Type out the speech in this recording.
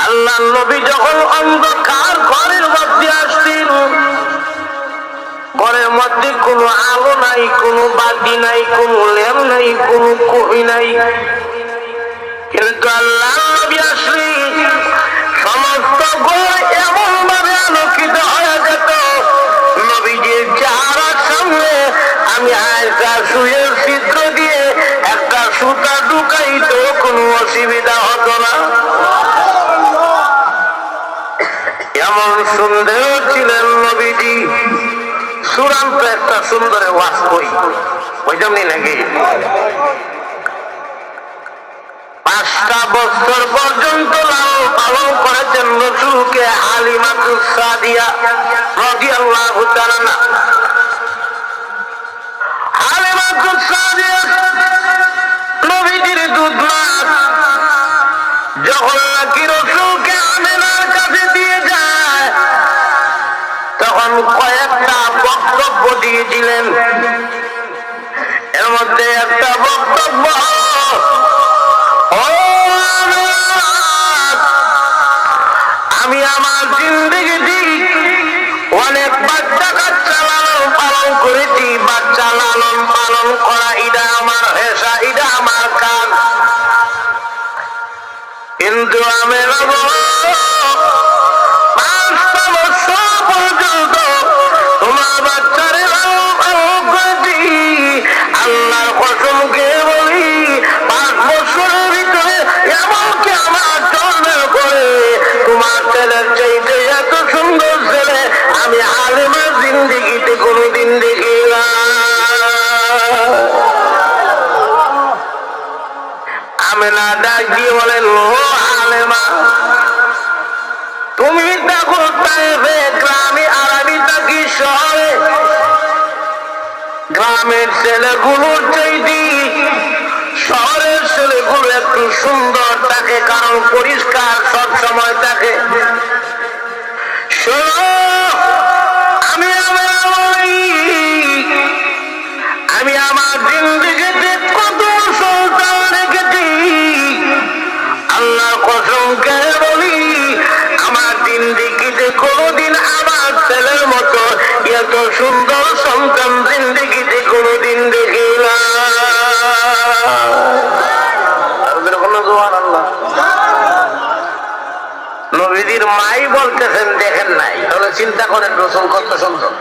আল্লাহ নবী যখন অন্ধকার ঘরের মধ্যে আসতেন, ঘরের মধ্যে কোনো আলো নাই, কোনো বাতি নাই, কোনো ল্যাম্প নাই, কোনো কবি নাই, কিন্তু আল্লাহ নবী আসলে সমস্ত ঘর এমন ভাবে আলোকিত হয়ে যেত, নবীজির চেহারার সামনে আমি আয়সা সুয়ের ছিদ্র দিয়ে একটা সুতা ঢুকাইতো কোনো অসুবিধা হতো না। এমন সুন্দর ছিলেন নবীজি। চূড়ান্ত একটা সুন্দর ওয়াজ কই ওই জন্য নাকি 5টা বছর পর্যন্ত লালন পালন করেছেন রাসূলকে হালিমাতুস সাদিয়া রাদিয়াল্লাহু তাআলা। হালিমাতুস সাদিয়া নবীজির দুধ মা যখন নাকি রাসূলকে আমেনার কাছে দিয়ে যায়, তখন কয়েকটা বক্তব্য দিয়েছিলেন। এর মধ্যে একটা বক্তব্য, আমি আমার জিন্দেগিতে অনেক বাচ্চা কাচ্চা লালন পালন করেছি, বাচ্চা লালন পালন করা এটা আমার পেশা, এটা আমার কাজ, কিন্তু আমি 5টা বছর পর্যন্ত তোমার বাচ্চারে লালন পালন করেছি। আল্লাহর কসমকে বলি 5 বছরের ভিতরে এমনকি আমার জন্মের পরে তোমার ছেলের চাইতে এত সুন্দর ছেলে আমি হালিমার জিন্দেগিতে কোনোদিন দেখি না। আমেনা ডাক দিয়ে বলেন, ও হালিমা, তুমি দেখো তাইফে গ্রামে আর আমি থাকি শহরে, গ্রামের ছেলেগুলোর চাইতে শহরের ছেলেগুলো একটু সুন্দর থাকে, কারণ পরিষ্কার সব সময় থাকে। শোনো, আমি আমার জিন্দেগিতে কত সন্তান রেখেছি, আল্লাহর কসমকে বলি আমার জিন্দেগিতে কোনোদিন আমার ছেলের মতো এত সুন্দর সন্তান জিন্দেগিতে কোনোদিন দেখি না। নবীজির মাই বলতেছেন দেখেন নাই, তাহলে চিন্তা করেন রাসূল কত সুন্দর।